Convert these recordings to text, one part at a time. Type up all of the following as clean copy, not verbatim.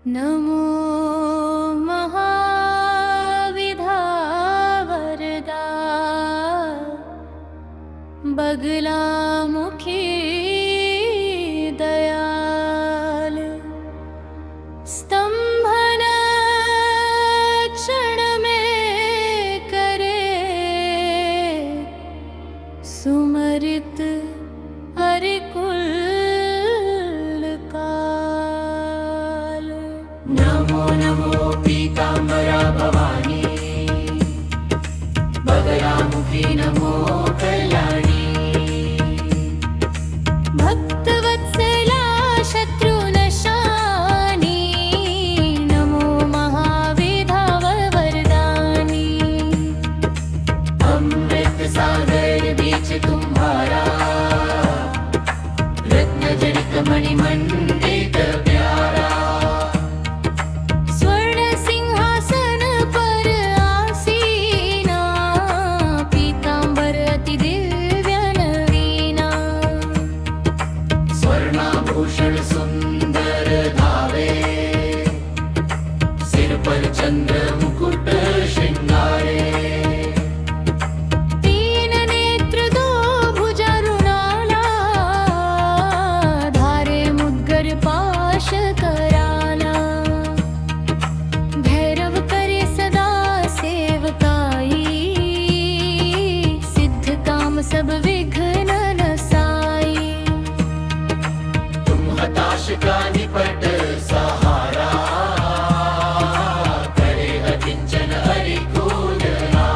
नमो महाविधावरदा बगलामुखी दयाल स्तंभन क्षण में करे सुमरित हरिकुल काल। नमो नमो पीतांबरा भवानी बगलामुखी नमो कल्याणी। भक्तवत्सला शत्रुनशानी नमो महाविधावरदानी। अमृत सागर बीच तुम्हारा रत्न जनित मणिमंडित प्यारा। स्वर्ण सिंहासन पर आसीना पीतांबर अति दिव्य नवीना। स्वर्णाभूषण सुंदर धावे सिर पर चंद्र मुकुट श्रृंगारे। तीन नेत्र दो भुजारुणाला धारे मुद्गर पाश कराला। भैरव करे सदा सेवकाई सिद्ध काम सब विघ्न नसाई। तुम हताश का निपट सहारा करे अकिंचन हरिकुलना।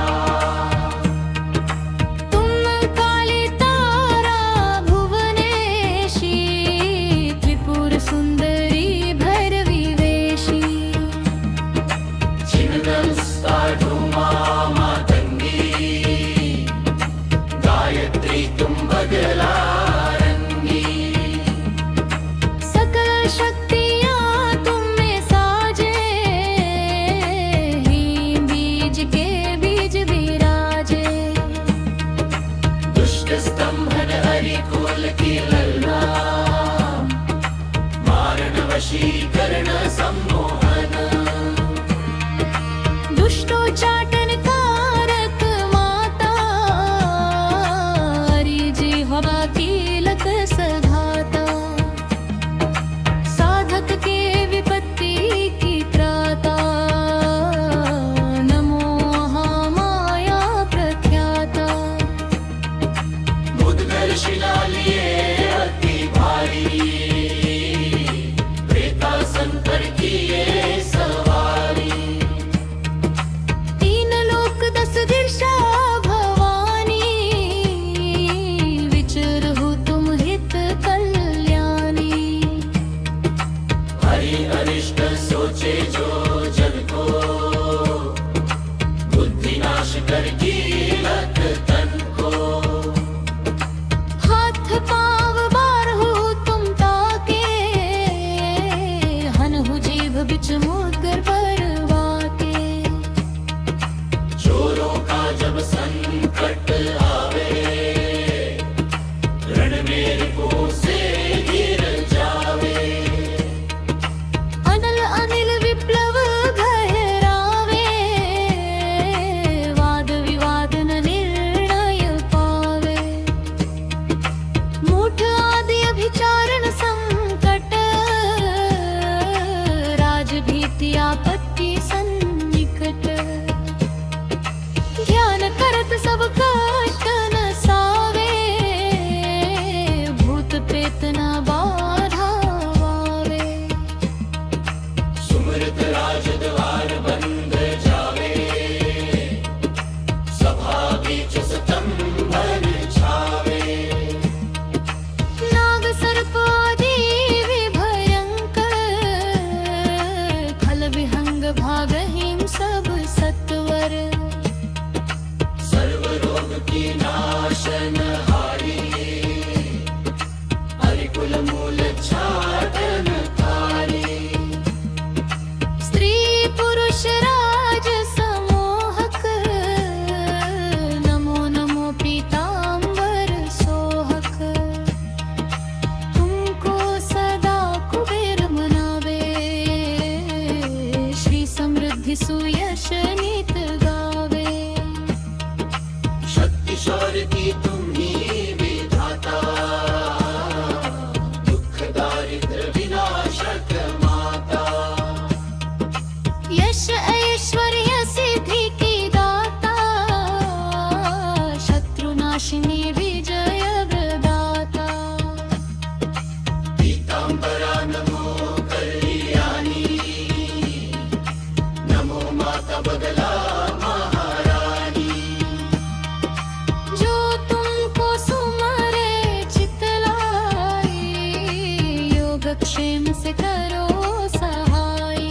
तुम काली तारा भुवनेशी त्रिपुर सुंदरी भैरवी वेशी। छिन्नमस्ताढु मातंगी गायत्री तुम बगलारंगी। सकल शक्तियाँ तुम में साजे हीम बीज के बीज विराजे। दुष्ट स्तंभन हरिकुल की ललना मारण वशीकरण सम्मोहन। दुष्टोच्चाटन कारक माता हरिजी हवा कीलक सधाता। साधक के विपत्ति की त्राता नमो महामाया प्रख्याता। मुद्गर शिला लिए अति भारी प्रेतासन पर किए सवारी। तीन लोक दस दिशा भवानी विचरहु तुम हित कल्याणी। हरि अरिष्ट सोचे जो जन को बुद्धि नाश कर कीलक तन को। हाथ पाँव बारहु तुम ताके हनहु जीभ बिच मुद्गर परवाके। चोरों का जब संकट आवे रण में रिपु से गिर जावे। अनल अनिल विप्लव गहरावे वाद विवाद न निर्णय पावे। मूठ आदि अभिचारण संकट राज भीत सिद्धि सुयश नित गावे। शक्ति शौर्य की तुम ही विधाता, दुख दारिद्र विनाशक माता। यश ऐश्वर्य सिद्धि की दाता, शत्रुनाशिनी विजय वरदाता। पीतांबरा नमो कल्याणी, नमो माता बगला महारानी। जो तुमको सुमरे चितलाई, योगक्षेम से करो सहाय।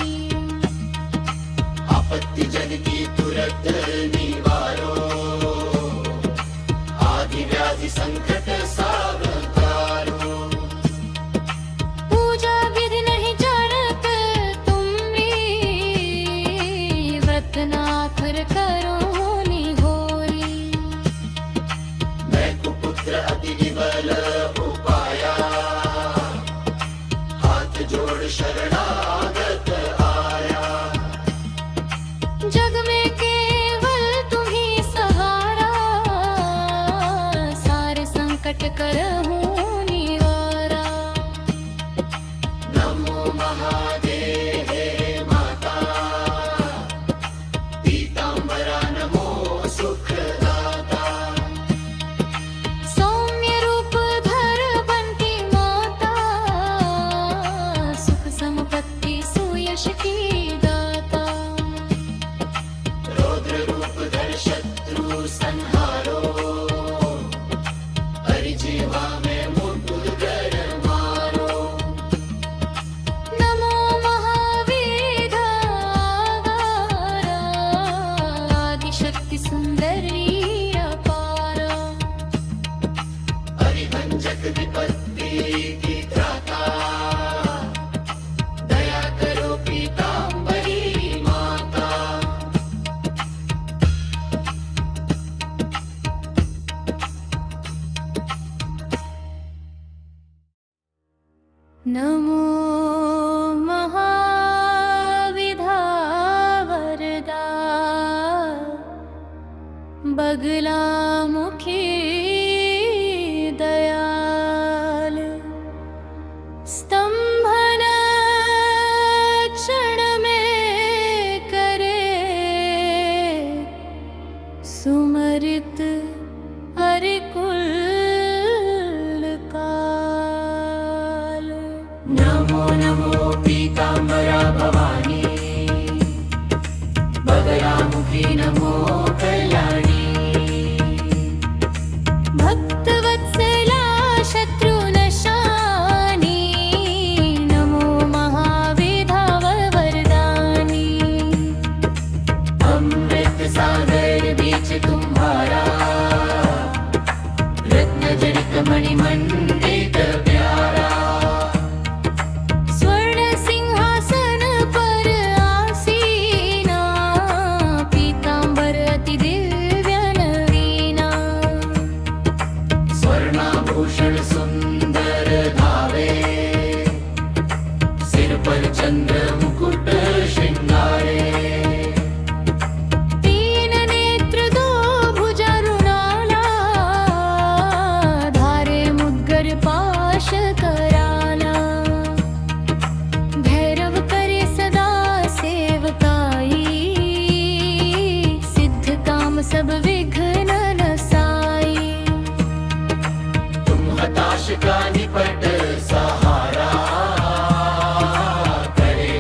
आपत्ति जन की तुरंत निवारो, आदि व्याधि संकट सावधारो। पूजा विधि नहीं जड़त तुम भी, व्रत नाथर करो निहोरी। मैं कुपुत्र अति विबल उपाया, हाथ जोड़ शरणागत आया। जग में केवल तुम ही सहारा, सारे संकट करहूँ निवारा। नमो महादेवे माता, पीतांबरा नमो सुखदाता। सौम्य रूप धर बनती माता, सुख संपत्ति सुयश की दाता। रौद्र रूप धर शत्रु संहारो, परिजीवा में मुकुर मारो। नमो महावीरा, आदिशक्ति सुंदरी अपारा। हरिभंजक विपत्ति की त्राता, दया करो पीतांबरी माता। नमो महाविधा वरदा, बगला मुखी दयाल। स्तंभन क्षण में करे, सुमरित हरिकुल काल। नमो नमो पीतांबरा भवानी, बगलामुखी नमो कल्याणी। भक्तवत्सला शत्रुनशानी, नमो महाविधाव वरदानी। अमृत सागर बीच तुम्हारा, रत्न जनित मणिमंडित प्यारा। स्वर्ण सिंहासन पर आसीना, पीतांबर अति दिव्य नवीना। स्वर्णाभूषण सुंदर धावे, सिर पर चंद्र मुकुट श्रृंगारे। तीन नेत्र दो भुजा रुणाला, धारे मुद्गर पाश कराला। भैरव करे सदा सेवकाई, सिद्ध काम सब विघ्न नसाई। तुम हताश का निपट सहारा, करे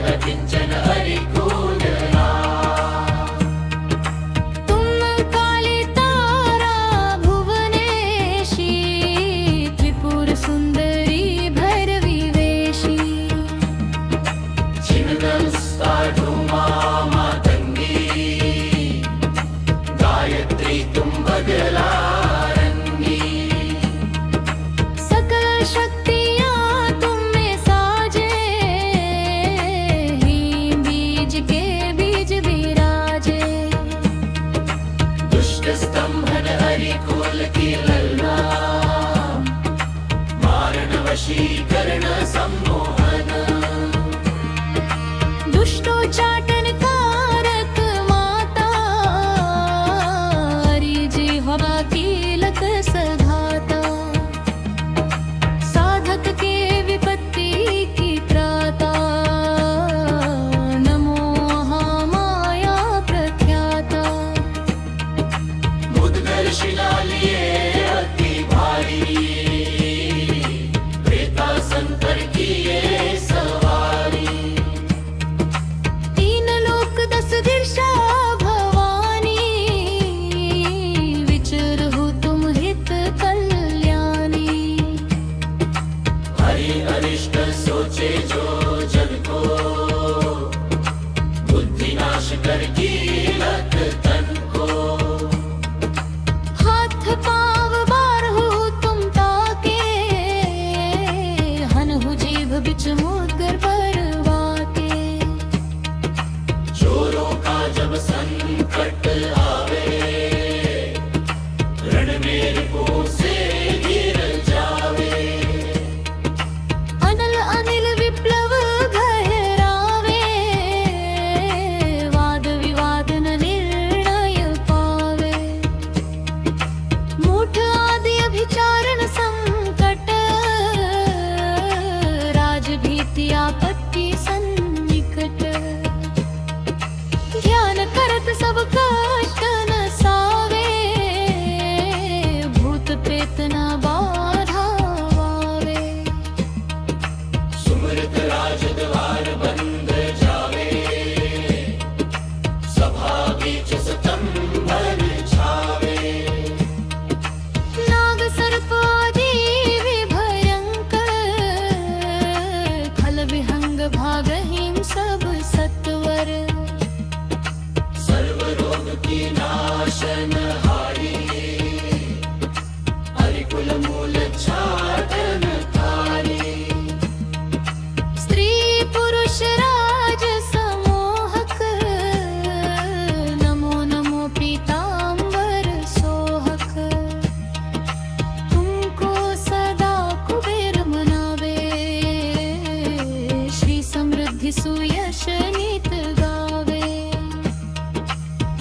सिद्धी सुयश नित गावे।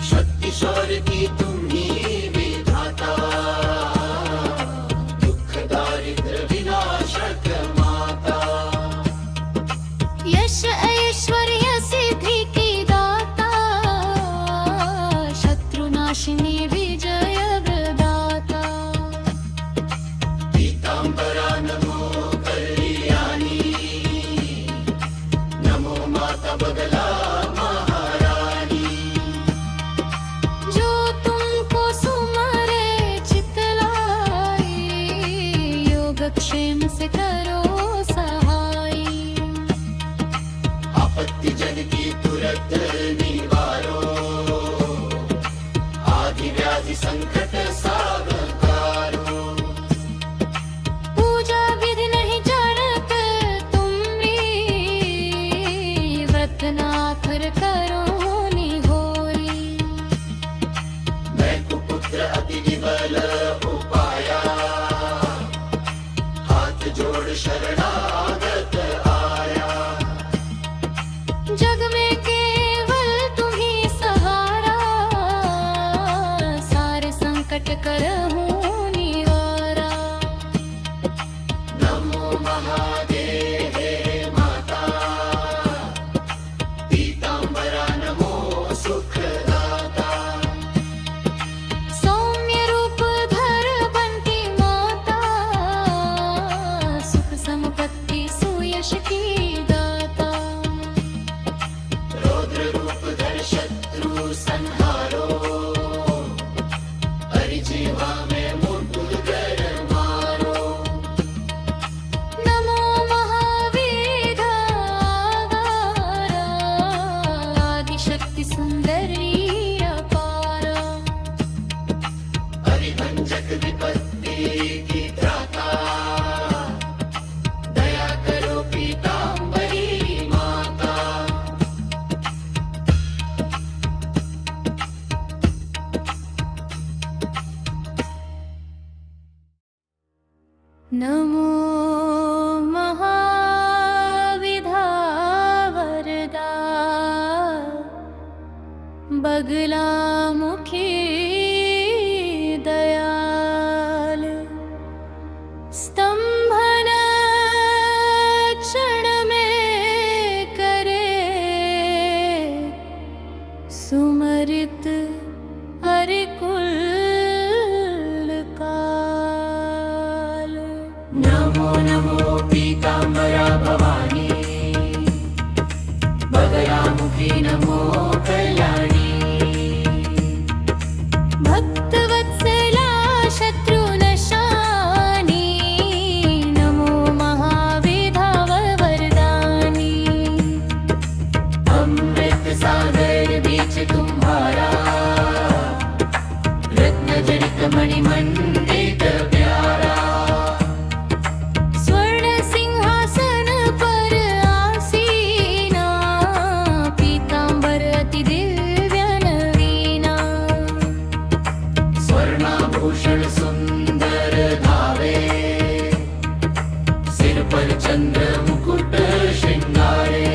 शक्ति शौर्य की तुम्ही विधाता, दुख दारिद्र विनाशक माता। यश ऐश्वर्य सिद्धि की दाता, शत्रुनाशिनी विजय प्रदाता। पीतांबरा नमो कल्याणी, नमो माता बगला महारानी। जो तुमको सुमरे चितलाई, योगक्षेम से करो सहाय। आपत्ति जन की तुरंत निवारो, आदि व्याधि संकट सावकारो। पूजा विधि नहीं जानत तुम्ही, व्रत नाथर करो निहोरी। मैं कुपुत्र अति विबल उपाया, हाथ जोड़ शरणागत आया। जग में केवल तुम्ही सहारा, सारे संकट करहूँ निवारा। नमो महादेवे माता, पीतांबरा नमो सुखदाता। सौम्य रूप धर बनती माता, सुख संपत्ति सुयश की दाता। रौद्र रूप धर शत्रु संहारो, परिजीवा में मुंडुल कर मारो। नमो महावीर आदिशक्ति सुंदरी अपारा। परिभंजक विपत्ति की त्राता, दया करो पीतांबरी माता। नमो महाविधा वरदा, बगला मुखी दयाल। स्तंभन क्षण में करे, सुमरित हरिकुल काल। नमो नमो पीतांबरा भवानी, बगलामुखी नमो कल्याणी। भक्तवत्सला शत्रुनशानी, नमो महाविधाव वरदानी। अमृत सागर बीच तुम्हारा, रत्न जनित मणिमंडित प्यारा। स्वर्ण सिंहासन पर आसीना, पीतांबर अति दिव्य नवीना। स्वर्णाभूषण सुंदर धावे, सिर पर चंद्र मुकुट श्रृंगारे।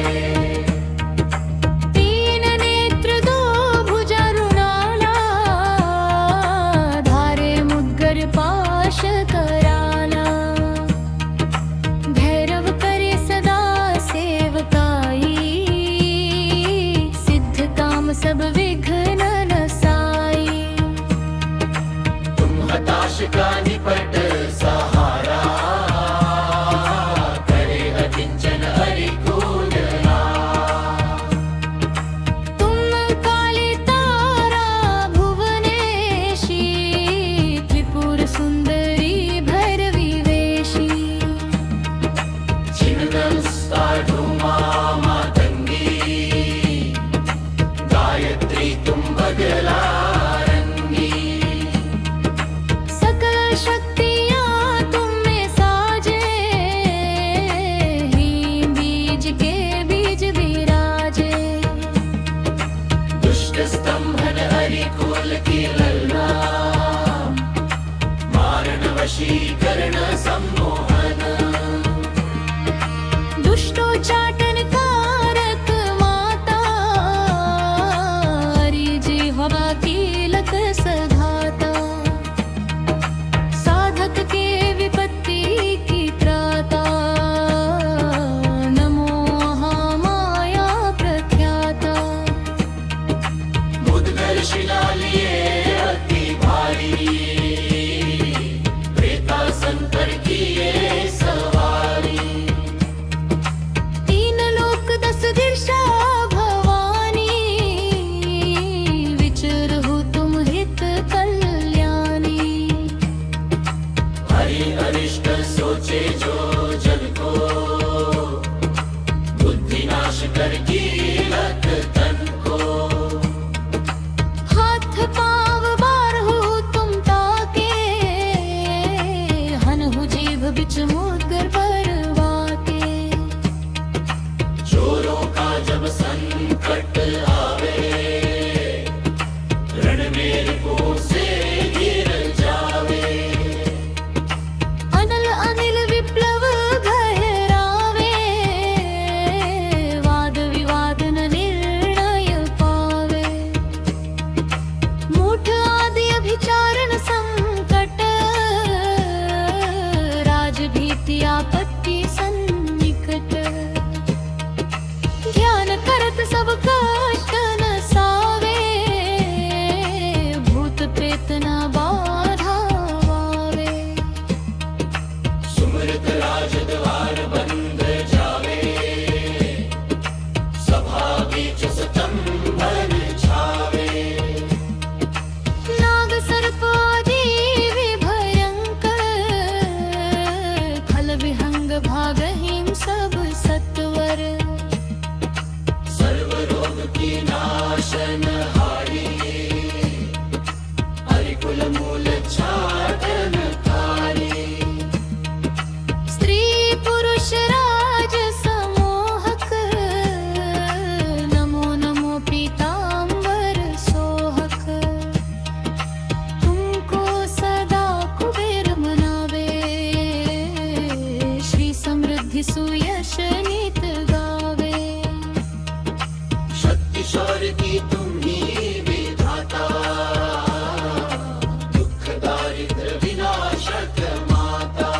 तीन नेत्र दो भुजा रुणाला, धारे मुद्गर पाश कराला। भैरव करे सदा सेवकाई, सिद्ध काम सब विघ्न नसाई। तुम हताश का निपट सहारा, करे अकिंचन हरि को जला। तुम काली तारा भुवनेशी, त्रिपुर सुंदरी भैरवी वेशी। छिन्नमस्ता धूमा मातंगी, गायत्री तुम बगला रंगी। सकल नाश कर कीलक तन को। हाथ पाँव बारहु तुम ताके, हनहु जीभ बिच मुद्गर बरवाके। चोरों का जब संकट आवे, रण में रिपुओं से गिर जावे। अनल अनिल विप्लव गहरावे, वाद विवाद न निर्णय पावे। मूठ आदि अभिचारण संकट, राज भीति आपत्ति सन्निकट। ध्यान करत सब कष्ट नसावे, भूत प्रेत न बाधा आवे। सुमृत राज द्वार बंद जावे, सभा बीच स्तंभन छावे। नाग सर्प आदि विभयंकर, खल विहंग भागहीन सब सत्वर। सर्व रोग की नाशन हारी, हरिकुल मूल छाटन कारी। स्त्री पुरुष राज समोहक, नमो नमो पीतांबर सोहक। तुमको सदा कुबेर मनावे, श्री समृद्धि सुयश नित गावे। शक्ति शौर्य की तुम ही विधाता, दुख दारिद्र विनाशक माता।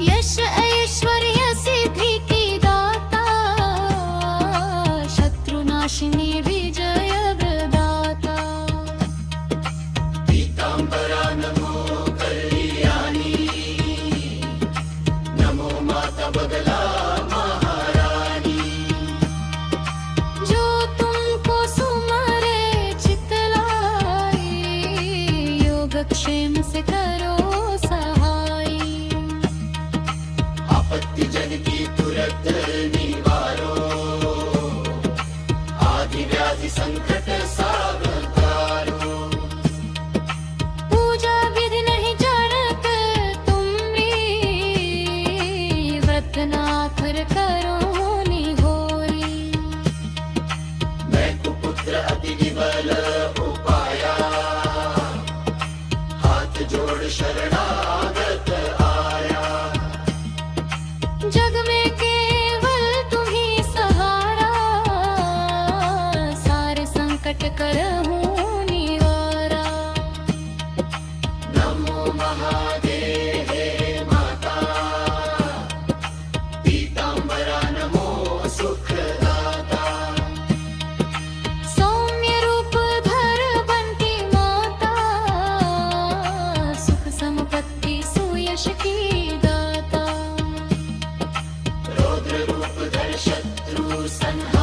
यश ऐश्वर्य सिद्धि की दाता, शत्रुनाशिनी विजय प्रदाता। पीतांबरा नमो कल्याणी, नमो माता बगला महारानी। जो तुमको सुमरे चितलाई, योगक्षेम से करो सहाय। आपत्ति जन की तुरंत निवारो, आदि व्याधि संकट सावधारो। पूजा विधि नहीं जानत तुमरी, व्रत नाखर करो निहोरी। मैं कुपुत्र अति विबल उपाया, हाथ जोड़ शरणागत आया। जग में केवल तुम ही सहारा, सारे संकट करहूं निवारा। नमो महादेव हे माता, पीतांबरा नमो सुखदाता। सौम्य रूप धर बनती माता, सुख संपत्ति सुयश की दाता। रौद्र रूप धर शत्रु संहारी,